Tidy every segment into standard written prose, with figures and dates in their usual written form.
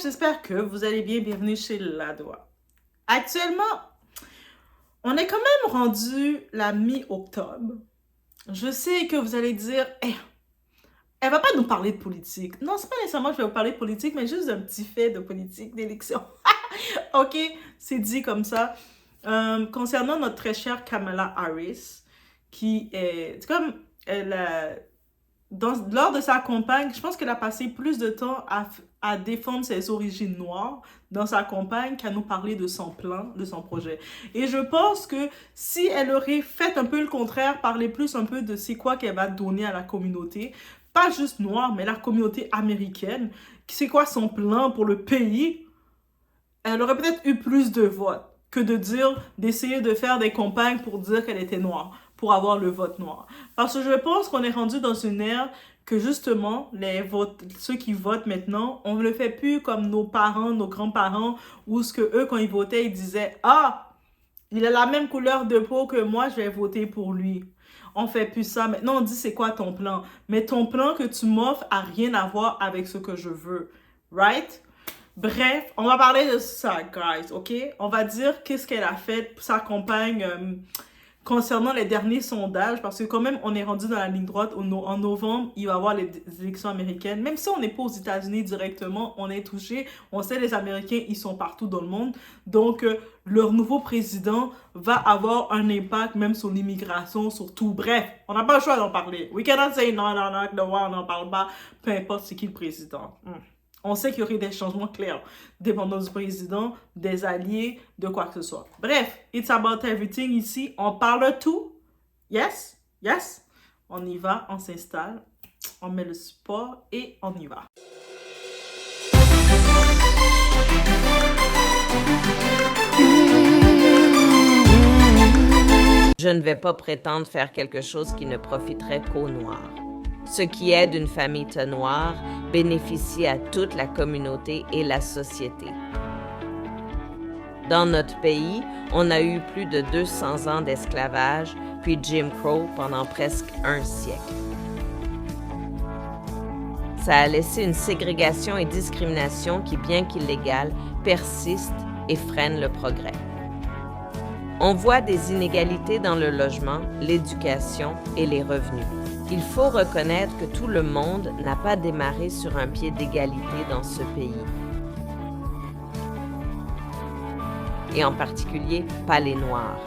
j'espère que vous allez bien. Bienvenue chez Ladoa. Actuellement, on est quand même rendu la mi-octobre. Je sais que vous allez dire, elle va pas nous parler de politique. Non, c'est pas nécessairement que je vais vous parler de politique, mais juste d'un petit fait de politique, d'élection. Ok, c'est dit comme ça. Concernant notre très chère Kamala Harris, qui est comme lors de sa campagne, je pense qu'elle a passé plus de temps à défendre ses origines noires dans sa campagne qu'à nous parler de son plan, de son projet. Et je pense que si elle aurait fait un peu le contraire, parler plus un peu de c'est quoi qu'elle va donner à la communauté, pas juste noire, mais la communauté américaine, c'est quoi son plan pour le pays, elle aurait peut-être eu plus de votes que d'essayer de faire des campagnes pour dire qu'elle était noire, pour avoir le vote noir. Parce que je pense qu'on est rendu dans une ère que justement, ceux qui votent maintenant, on ne le fait plus comme nos parents, nos grands-parents, où ce que eux, quand ils votaient, ils disaient « Ah, il a la même couleur de peau que moi, je vais voter pour lui. » On fait plus ça. Maintenant, on dit c'est quoi ton plan. Mais ton plan que tu m'offres a rien à voir avec ce que je veux. Right? Bref, on va parler de ça, guys, ok? On va dire qu'est-ce qu'elle a fait pour sa campagne concernant les derniers sondages, parce que quand même, on est rendu dans la ligne droite. En novembre, il va y avoir les élections américaines. Même si on n'est pas aux États-Unis directement, on est touché. On sait les Américains, ils sont partout dans le monde. Donc, leur nouveau président va avoir un impact même sur l'immigration, sur tout. Bref, on n'a pas le choix d'en parler. We cannot say non, on n'en parle pas, peu importe c'est qui le président. On sait qu'il y aurait des changements clairs, dépendant du président, des alliés, de quoi que ce soit. Bref, it's about everything ici. On parle de tout. Yes? Yes? On y va, on s'installe, on met le support et on y va. Je ne vais pas prétendre faire quelque chose qui ne profiterait qu'aux Noirs. Ce qui est d'une famille noire bénéficie à toute la communauté et la société. Dans notre pays, on a eu plus de 200 ans d'esclavage, puis Jim Crow pendant presque un siècle. Ça a laissé une ségrégation et discrimination qui, bien qu'illégale, persiste et freine le progrès. On voit des inégalités dans le logement, l'éducation et les revenus. Il faut reconnaître que tout le monde n'a pas démarré sur un pied d'égalité dans ce pays. Et en particulier, pas les Noirs.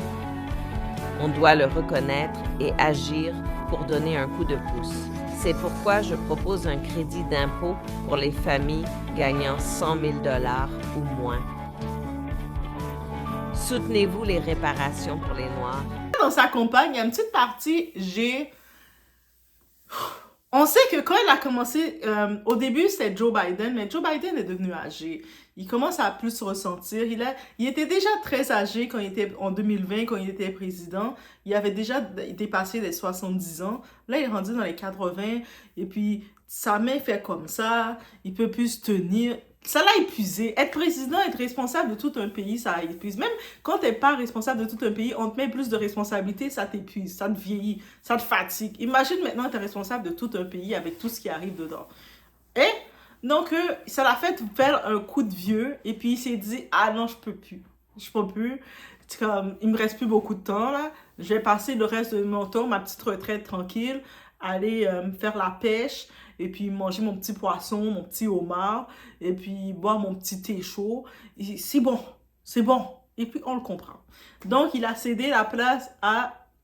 On doit le reconnaître et agir pour donner un coup de pouce. C'est pourquoi je propose un crédit d'impôt pour les familles gagnant 100 000 $ ou moins. Soutenez-vous les réparations pour les Noirs. Dans sa campagne, il y a une petite partie, on sait que quand il a commencé, au début c'était Joe Biden, mais Joe Biden est devenu âgé. Il commence à plus se ressentir. Il était déjà très âgé quand il était en 2020, quand il était président. Il avait déjà dépassé les 70 ans. Là, il est rendu dans les 80 et puis sa main fait comme ça. Il peut plus se tenir. Ça l'a épuisé. Être président, être responsable de tout un pays, ça épuise. Même quand t'es pas responsable de tout un pays, on te met plus de responsabilités, ça t'épuise, ça te vieillit, ça te fatigue. Imagine maintenant t'es responsable de tout un pays avec tout ce qui arrive dedans. Et donc, ça l'a fait faire un coup de vieux et puis il s'est dit, ah non, je peux plus. Je peux plus. Comme, il me reste plus beaucoup de temps là. Je vais passer le reste de mon temps, ma petite retraite tranquille, aller faire la pêche et puis manger mon petit poisson, mon petit homard, et puis boire mon petit thé chaud. C'est bon, c'est bon. Et puis on le comprend. Donc il a cédé la place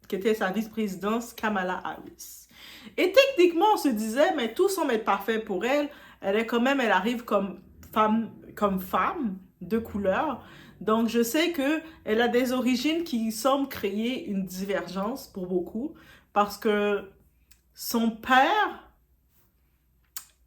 qui était sa vice-présidence, Kamala Harris. Et techniquement, on se disait, mais tout semble être parfait pour elle. Elle arrive comme femme de couleur. Donc je sais qu'elle a des origines qui semblent créer une divergence pour beaucoup, parce que son père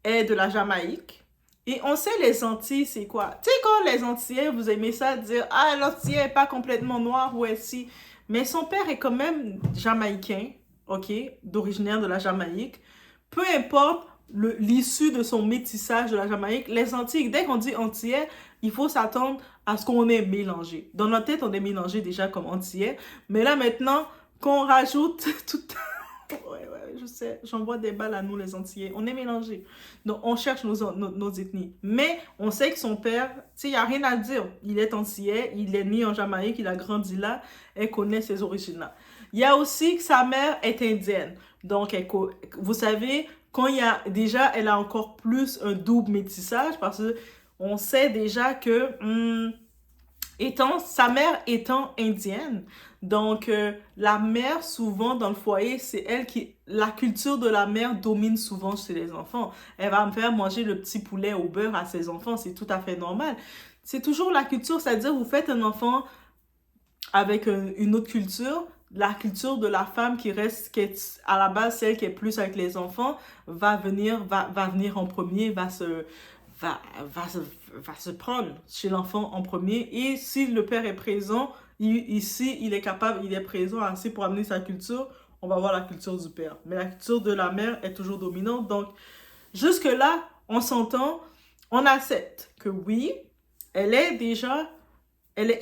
est de la Jamaïque. Et on sait les Antilles, c'est quoi? Tu sais, quand les Antillais, vous aimez ça, dire « Ah, l'Antillais n'est pas complètement noir ou si. » Mais son père est quand même jamaïcain, ok? D'originaire de la Jamaïque. Peu importe l'issue de son métissage de la Jamaïque, les Antilles, dès qu'on dit Antillais, il faut s'attendre à ce qu'on est mélangé. Dans notre tête, on est mélangé déjà comme Antillais. Mais là, maintenant, qu'on rajoute tout Ouais, je sais. J'envoie des balles à nous, les Antillais. On est mélangés. Donc, on cherche nos ethnies. Mais on sait que son père, tu sais, il n'y a rien à dire. Il est Antillais, il est né en Jamaïque, il a grandi là, elle connaît ses origines là. Il y a aussi que sa mère est indienne. Donc, vous savez, quand il y a déjà, elle a encore plus un double métissage parce que on sait déjà que sa mère étant indienne, donc la mère souvent dans le foyer, c'est elle qui, la culture de la mère domine souvent chez les enfants. Elle va me faire manger le petit poulet au beurre à ses enfants, c'est tout à fait normal. C'est toujours la culture, c'est-à-dire vous faites un enfant avec une autre culture, la culture de la femme qui reste, qui est à la base celle qui est plus avec les enfants, va venir en premier, va, va se prendre chez l'enfant en premier. Et si le père est présent, ici, il est capable, il est présent assez pour amener sa culture, on va voir la culture du père. Mais la culture de la mère est toujours dominante. Donc, jusque-là, on s'entend, on accepte que oui, elle est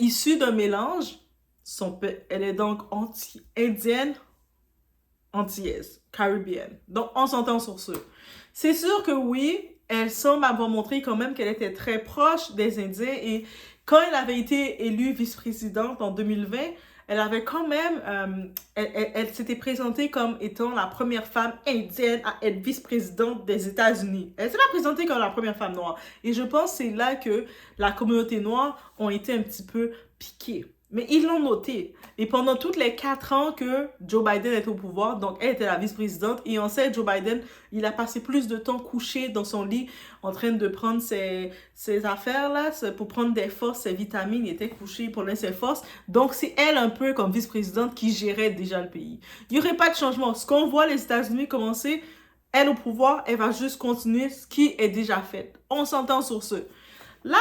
issue d'un mélange. Elle est donc indienne, antillaise, caribéenne. Donc, on s'entend sur ce. C'est sûr que oui, elle semble avoir montré quand même qu'elle était très proche des Indiens et quand elle avait été élue vice-présidente en 2020, elle avait quand même, elle s'était présentée comme étant la première femme indienne à être vice-présidente des États-Unis. Elle s'est présentée comme la première femme noire. Et je pense que c'est là que la communauté noire a été un petit peu piquée. Mais ils l'ont noté. Et pendant tous les 4 ans que Joe Biden était au pouvoir, donc elle était la vice-présidente, et on sait, Joe Biden, il a passé plus de temps couché dans son lit en train de prendre ses affaires-là, pour prendre des forces, ses vitamines, il était couché pour laisser ses forces. Donc c'est elle un peu comme vice-présidente qui gérait déjà le pays. Il n'y aurait pas de changement. Ce qu'on voit les États-Unis commencer, elle au pouvoir, elle va juste continuer ce qui est déjà fait. On s'entend sur ce. Là,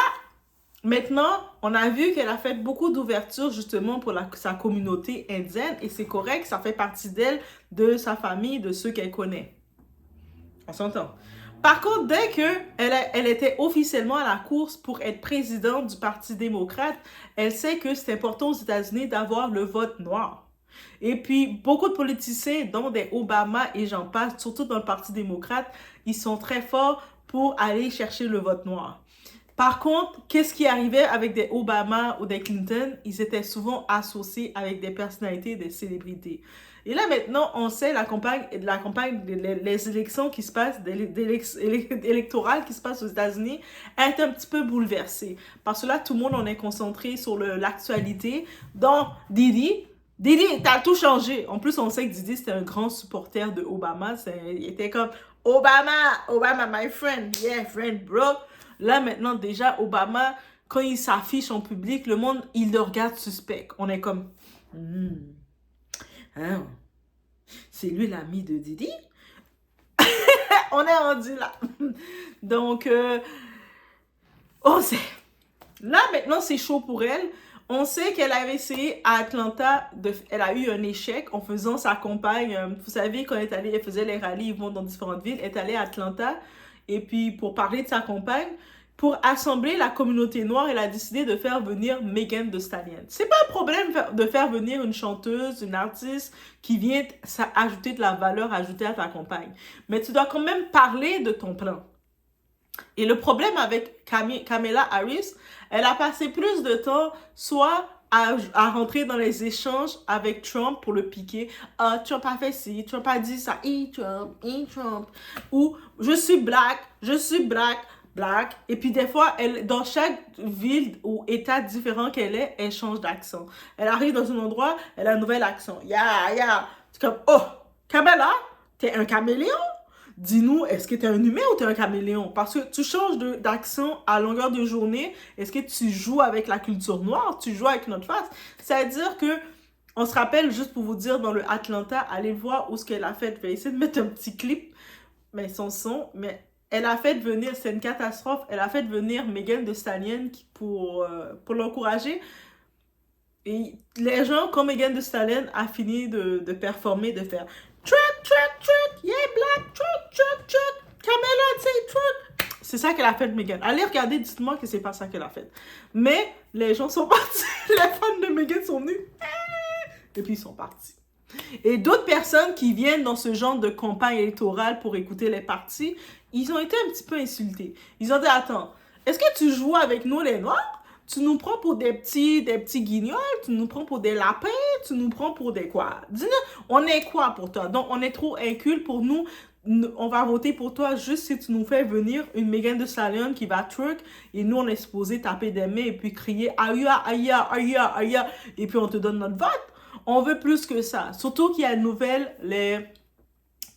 maintenant, on a vu qu'elle a fait beaucoup d'ouvertures justement pour sa communauté indienne et c'est correct, ça fait partie d'elle, de sa famille, de ceux qu'elle connaît. On s'entend. Par contre, dès qu'elle était officiellement à la course pour être présidente du Parti démocrate, elle sait que c'est important aux États-Unis d'avoir le vote noir. Et puis, beaucoup de politiciens, dont des Obama et j'en passe, surtout dans le Parti démocrate, ils sont très forts pour aller chercher le vote noir. Par contre, qu'est-ce qui arrivait avec des Obama ou des Clinton? Ils étaient souvent associés avec des personnalités, des célébrités. Et là, maintenant, on sait la campagne, les élections qui se passent, électorales qui se passent aux États-Unis, est un petit peu bouleversée. Parce que là, tout le monde en est concentré sur l'actualité. Donc, Didi, t'as tout changé. En plus, on sait que Didi, c'était un grand supporter de Obama. Il était comme, Obama, my friend. Yeah, friend, bro. Là, maintenant, déjà, Obama, quand il s'affiche en public, le monde, il le regarde suspect. On est comme, c'est lui l'ami de Didi? On est rendu là. Donc, on sait. Là, maintenant, c'est chaud pour elle. On sait qu'elle avait essayé à Atlanta, elle a eu un échec en faisant sa campagne. Vous savez, quand elle faisait les rallyes, ils vont dans différentes villes. Elle est allée à Atlanta. Et puis, pour parler de sa campagne, pour assembler la communauté noire, elle a décidé de faire venir Megan Thee Stallion. C'est pas un problème de faire venir une chanteuse, une artiste qui vient ajouter de la valeur ajoutée à ta campagne. Mais tu dois quand même parler de ton plan. Et le problème avec Kamala Harris, elle a passé plus de temps soit à rentrer dans les échanges avec Trump pour le piquer. Trump a fait ci, Trump a dit ça, Trump. Ou je suis black. Et puis des fois, dans chaque ville ou état différent qu'elle est, elle change d'accent. Elle arrive dans un endroit, elle a un nouvel accent. C'est comme, oh, Kamala, t'es un caméléon? Dis-nous, est-ce que tu es un humain ou tu es un caméléon? Parce que tu changes d'accent à longueur de journée. Est-ce que tu joues avec la culture noire? Tu joues avec notre face? C'est-à-dire que, on se rappelle, juste pour vous dire, dans le Atlanta, allez voir où ce qu'elle a fait. Je vais essayer de mettre un petit clip, mais son son. Mais elle a fait venir, c'est une catastrophe, elle a fait venir Megan Thee Stallion pour l'encourager. Et les gens, quand Megan Thee Stallion a fini de performer, de faire truck, yeah, black, truck, Kamala, say truck. C'est ça qu'elle a fait de Megan. Allez regarder, dites-moi que c'est pas ça qu'elle a fait. Mais les gens sont partis, les fans de Megan sont venus, et puis ils sont partis. Et d'autres personnes qui viennent dans ce genre de campagne électorale pour écouter les partis, ils ont été un petit peu insultés. Ils ont dit, attends, est-ce que tu joues avec nous les Noirs? Tu nous prends pour des petits guignols? Tu nous prends pour des lapins? Tu nous prends pour des quoi? Dis-nous, on est quoi pour toi? Donc, on est trop inculte pour nous. On va voter pour toi juste si tu nous fais venir une Megan Thee Stallion qui va twerk et nous, on est supposé taper des mains et puis crier « Aïe, aïe, aïe, aïe » et puis on te donne notre vote. On veut plus que ça. Surtout qu'il y a une nouvelle,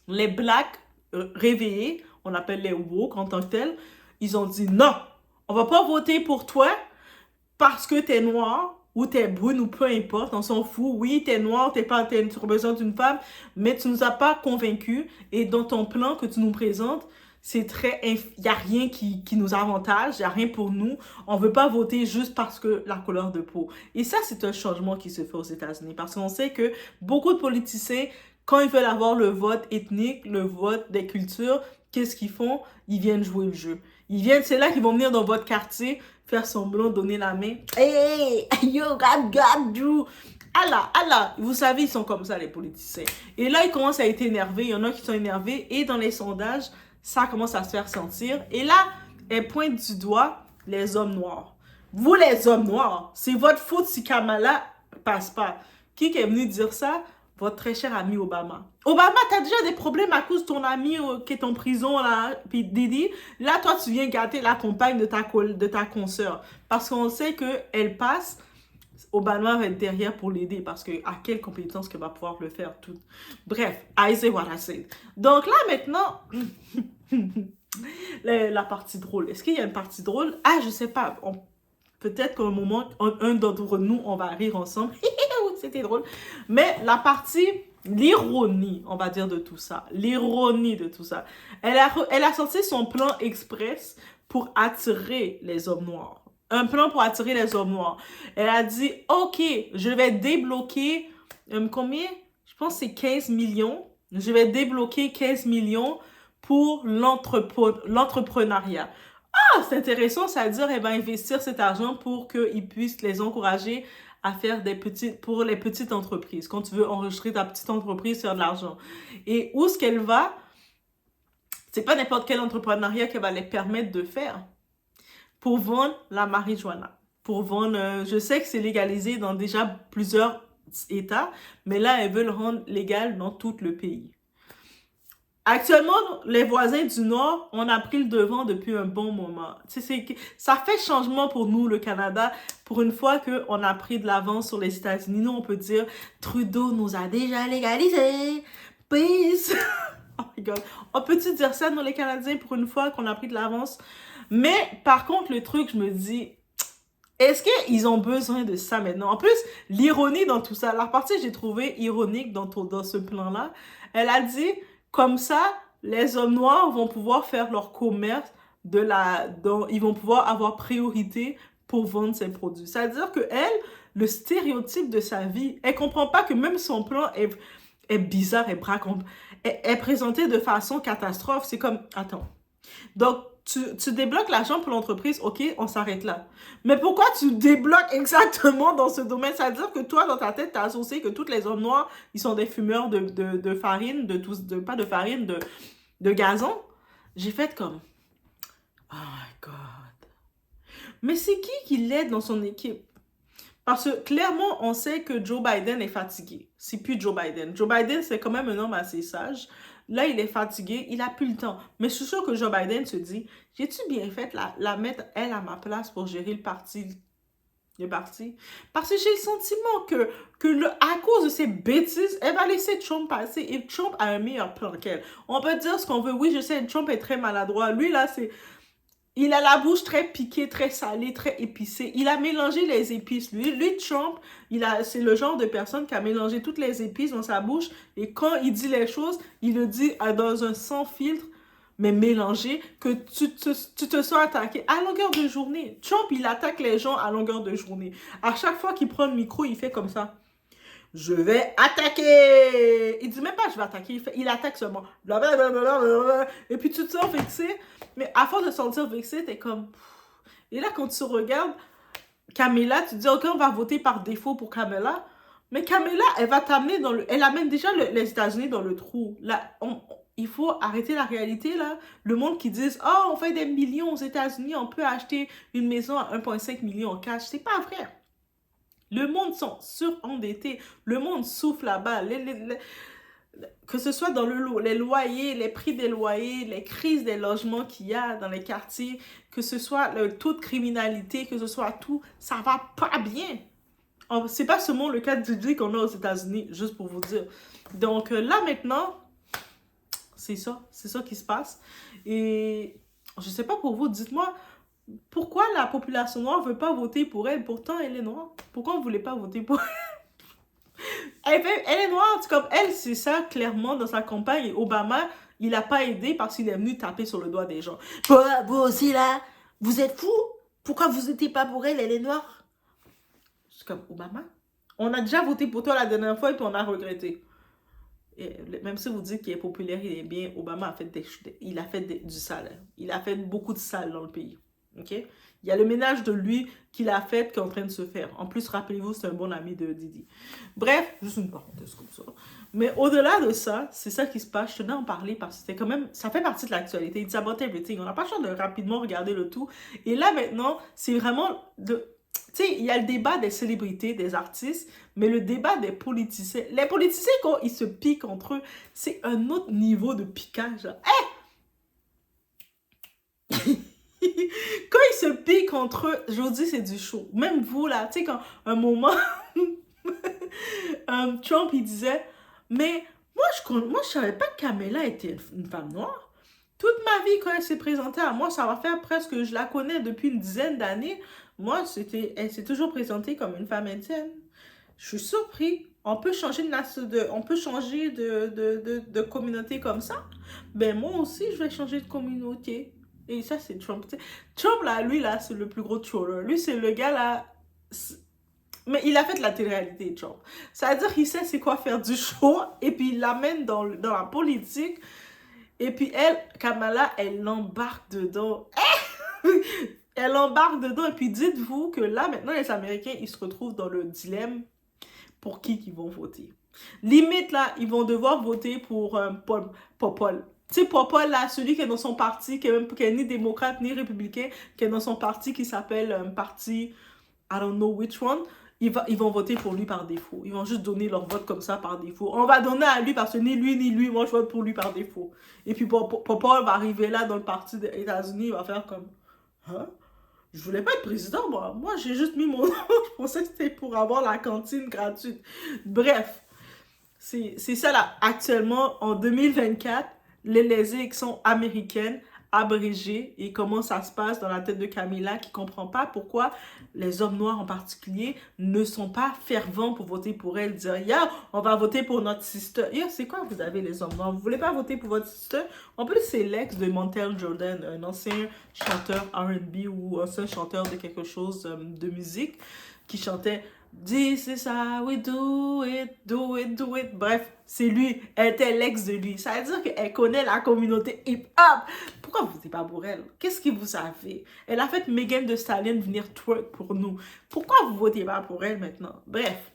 les blacks réveillés, on appelle les woke en tant que tels, ils ont dit non, on va pas voter pour toi parce que t'es noir ou t'es brune ou peu importe, on s'en fout. Oui, t'es noir, tu représentes une femme, mais tu nous as pas convaincus et dans ton plan que tu nous présentes, c'est il n'y a rien qui nous avantage, il n'y a rien pour nous. On ne veut pas voter juste parce que la couleur de peau. Et ça, c'est un changement qui se fait aux États-Unis parce qu'on sait que beaucoup de politiciens, quand ils veulent avoir le vote ethnique, le vote des cultures, qu'est-ce qu'ils font? Ils viennent jouer le jeu. C'est là qu'ils vont venir dans votre quartier, faire semblant, donner la main. Hey, yo, God, you. Allah, vous savez, ils sont comme ça, les politiciens. Et là, ils commencent à être énervés. Il y en a qui sont énervés. Et dans les sondages, ça commence à se faire sentir. Et là, elle pointe du doigt les hommes noirs. Vous, les hommes noirs, c'est votre faute si Kamala passe pas. Qui est venu dire ça? Votre très cher ami Obama. Obama, t'as déjà des problèmes à cause de ton ami qui est en prison, là, puis Didi. Là, toi, tu viens gâter la compagne de ta consoeur. Parce qu'on sait qu'elle passe, Obama va être derrière pour l'aider. Parce que à quelle compétence qu'elle va pouvoir le faire tout. Bref, I say what I said. Donc là, maintenant, la partie drôle. Est-ce qu'il y a une partie drôle? Ah, je sais pas. Peut-être qu'à un moment, un d'entre nous, on va rire ensemble. C'était drôle. Mais la partie, l'ironie, on va dire, de tout ça. L'ironie de tout ça. Elle a sorti son plan express pour attirer les hommes noirs. Un plan pour attirer les hommes noirs. Elle a dit, OK, je vais débloquer, combien? Je pense que c'est 15 millions. Je vais débloquer 15 millions pour l'entrepreneuriat. Ah, c'est intéressant, ça veut dire, elle va investir cet argent pour qu'ils puissent les encourager à faire pour les petites entreprises. Quand tu veux enregistrer ta petite entreprise, faire de l'argent. Et où est-ce qu'elle va? C'est pas n'importe quel entrepreneuriat qu'elle va les permettre de faire. Pour vendre la marijuana. Pour vendre, je sais que c'est légalisé dans déjà plusieurs États, mais là, elle veut le rendre légal dans tout le pays. Actuellement, les voisins du Nord, on a pris le devant depuis un bon moment. Ça fait changement pour nous, le Canada. Pour une fois qu'on a pris de l'avance sur les États-Unis, nous, on peut dire Trudeau nous a déjà légalisé. Peace. Oh my God. On peut-tu dire ça, nous, les Canadiens, pour une fois qu'on a pris de l'avance? Mais, par contre, le truc, je me dis, est-ce qu'ils ont besoin de ça maintenant? En plus, l'ironie dans tout ça, la partie que j'ai trouvée ironique dans ce plan-là, elle a dit... Comme ça, les hommes noirs vont pouvoir faire leur commerce ils vont pouvoir avoir priorité pour vendre ses produits. C'est-à-dire que elle, le stéréotype de sa vie, elle comprend pas que même son plan est bizarre, est présenté de façon catastrophe. C'est comme, attends. Donc, tu débloques l'argent pour l'entreprise, ok, on s'arrête là. Mais pourquoi tu débloques exactement dans ce domaine? C'est-à-dire que toi, dans ta tête, tu as associé que tous les hommes noirs, ils sont des fumeurs de farine, pas de farine, de gazon. J'ai fait comme, oh my God. Mais c'est qui l'aide dans son équipe? Parce que clairement, on sait que Joe Biden est fatigué. C'est plus Joe Biden. Joe Biden, c'est quand même un homme assez sage. Là, il est fatigué, il n'a plus le temps. Mais je suis sûre que Joe Biden se dit, j'ai-tu bien fait la mettre, elle, à ma place pour gérer le parti? Parce que j'ai le sentiment à cause de ces bêtises, elle va laisser Trump passer. Et Trump a un meilleur plan qu'elle. On peut dire ce qu'on veut. Oui, je sais, Trump est très maladroit. Lui, là, il a la bouche très piquée, très salée, très épicée. Il a mélangé les épices. Lui, Trump, c'est le genre de personne qui a mélangé toutes les épices dans sa bouche. Et quand il dit les choses, il le dit dans un sans filtre, mais mélangé, que tu te sens attaqué à longueur de journée. Trump, il attaque les gens à longueur de journée. À chaque fois qu'il prend le micro, il fait comme ça. Je vais attaquer. Il dit même pas je vais attaquer, il attaque seulement. Blablabla. Et puis tu te sens vexé. Mais à force de se sentir vexé, t'es comme... Et là, quand tu regardes Kamala, tu te dis, OK, on va voter par défaut pour Kamala. Mais Kamala, elle va t'amener dans le... Elle amène déjà les États-Unis dans le trou. Là, il faut arrêter la réalité, là. Le monde qui dit « Oh, on fait des millions aux États-Unis, on peut acheter une maison à 1,5 million en cash. » C'est pas vrai. Le monde sont surendettés. Le monde souffle là-bas. Que ce soit dans les loyers, les prix des loyers, les crises des logements qu'il y a dans les quartiers, que ce soit le taux de criminalité, que ce soit tout, ça va pas bien. C'est pas seulement le cas de DJ qu'on a aux États-Unis, juste pour vous dire. Donc là maintenant, c'est ça qui se passe. Et je sais pas pour vous, dites-moi, pourquoi la population noire veut pas voter pour elle? Pourtant, elle est noire. Pourquoi on voulait pas voter pour elle? Elle est noire, comme elle, c'est ça clairement dans sa campagne. Et Obama, il a pas aidé parce qu'il est venu taper sur le doigt des gens. Vous aussi là, vous êtes fous? Pourquoi vous n'étiez pas pour elle? Elle est noire. C'est comme Obama. On a déjà voté pour toi la dernière fois et puis on a regretté. Et même si vous dites qu'il est populaire, il est bien, Obama a fait du sale. Il a fait beaucoup de sale dans le pays. Ok? Il y a le ménage de lui qu'il a fait qui est en train de se faire. En plus, rappelez-vous, c'est un bon ami de Didi. Bref, juste une parenthèse comme ça. Mais au-delà de ça, c'est ça qui se passe. Je tenais à en parler parce que c'était quand même, ça fait partie de l'actualité. It's about everything. On n'a pas le choix de rapidement regarder le tout. Et là, maintenant, c'est vraiment de... Tu sais, il y a le débat des célébrités, des artistes, mais le débat des politiciens. Les politiciens, quand ils se piquent entre eux, c'est un autre niveau de piquage. Quand ils se piquent entre eux, je vous dis, c'est du show. Même vous, là, tu sais, quand un moment, Trump, il disait, mais moi, je savais pas que Kamala était une femme noire. Toute ma vie, quand elle s'est présentée à moi, ça va faire presque, je la connais depuis une dizaine d'années. Moi, elle s'est toujours présentée comme une femme indienne. Je suis surpris. On peut changer de communauté comme ça. Ben, moi aussi, je vais changer de communauté. Et ça, c'est Trump. Trump, là, lui, là, c'est le plus gros troller. Lui, c'est le gars, là... Mais il a fait la télé-réalité, Trump. C'est-à-dire qu'il sait c'est quoi faire du show, et puis il l'amène dans la politique. Et puis elle, Kamala, elle l'embarque dedans. Elle embarque dedans. Et puis dites-vous que là, maintenant, les Américains, ils se retrouvent dans le dilemme pour qui ils vont voter. Limite, là, ils vont devoir voter pour Paul. Tu sais, Paul, là, celui qui est dans son parti, qui est ni démocrate ni républicain, qui est dans son parti qui s'appelle parti, I don't know which one, ils vont voter pour lui par défaut. Ils vont juste donner leur vote comme ça par défaut. On va donner à lui parce que ni lui, moi je vote pour lui par défaut. Et puis Paul va arriver là dans le parti des États-Unis, il va faire comme, hein? Je voulais pas être président, moi. Moi, j'ai juste mis mon nom. Je pensais que c'était pour avoir la cantine gratuite. Bref, c'est ça là. Actuellement, en 2024, les élections américaines abrégées et comment ça se passe dans la tête de Kamala qui comprend pas pourquoi les hommes noirs en particulier ne sont pas fervents pour voter pour elle, dire yeah, on va voter pour notre sister. Yeah, c'est quoi vous avez les hommes noirs? Vous voulez pas voter pour votre sister? En plus, c'est l'ex de Montel Jordan, un ancien chanteur R&B ou ancien chanteur de quelque chose de musique qui chantait This is how we do it, do it, do it. Bref, c'est lui. Elle était l'ex de lui. Ça veut dire qu'elle connaît la communauté hip-hop. Pourquoi vous votez pas pour elle? Qu'est-ce que vous avez? Elle a fait Megan Thee Stallion venir twerk pour nous. Pourquoi vous votez pas pour elle maintenant? Bref.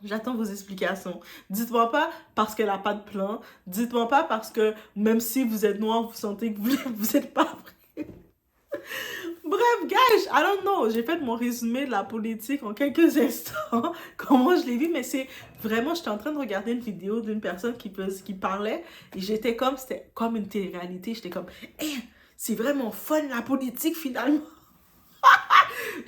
J'attends vos explications. Dites-moi pas parce qu'elle a pas de plan. Dites-moi pas parce que même si vous êtes noir, vous sentez que vous êtes pas vrai. Bref, guys, I don't know. J'ai fait mon résumé de la politique en quelques instants, comment je l'ai vu, mais c'est vraiment, j'étais en train de regarder une vidéo d'une personne qui parlait, et c'était comme une télé-réalité. J'étais comme, hey, c'est vraiment fun la politique finalement.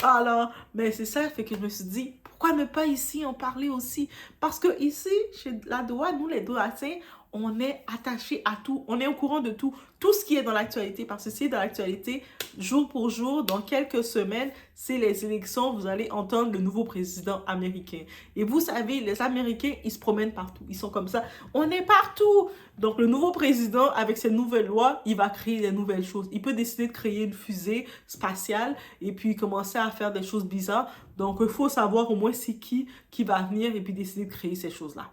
Alors, mais c'est ça, fait que je me suis dit, pourquoi ne pas ici en parler aussi? Parce que ici, chez la DOA, nous les Doatiens, on est attachés à tout, on est au courant de tout ce qui est dans l'actualité, parce que c'est dans l'actualité, jour pour jour, dans quelques semaines, c'est les élections, vous allez entendre le nouveau président américain. Et vous savez, les Américains, ils se promènent partout, ils sont comme ça, on est partout! Donc le nouveau président, avec ses nouvelles lois, il va créer des nouvelles choses. Il peut décider de créer une fusée spatiale, et puis commencer à faire des choses bizarres. Donc il faut savoir au moins c'est qui va venir, et puis décider de créer ces choses-là.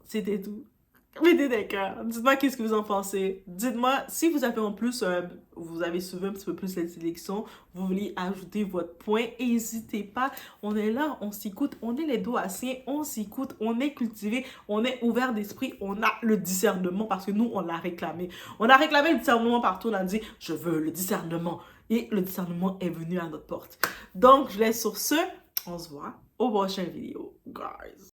C'était tout. Mettez des cœurs. Dites-moi qu'est-ce que vous en pensez. Dites-moi si vous avez en plus, vous avez suivi un petit peu plus cette sélection, vous voulez ajouter votre point, n'hésitez pas. On est là, on s'écoute, on est les Doassiens, on s'écoute, on est cultivé, on est ouvert d'esprit, on a le discernement parce que nous, on l'a réclamé. On a réclamé le discernement partout, on a dit, je veux le discernement. Et le discernement est venu à notre porte. Donc, je laisse sur ce, on se voit au prochain vidéo, guys.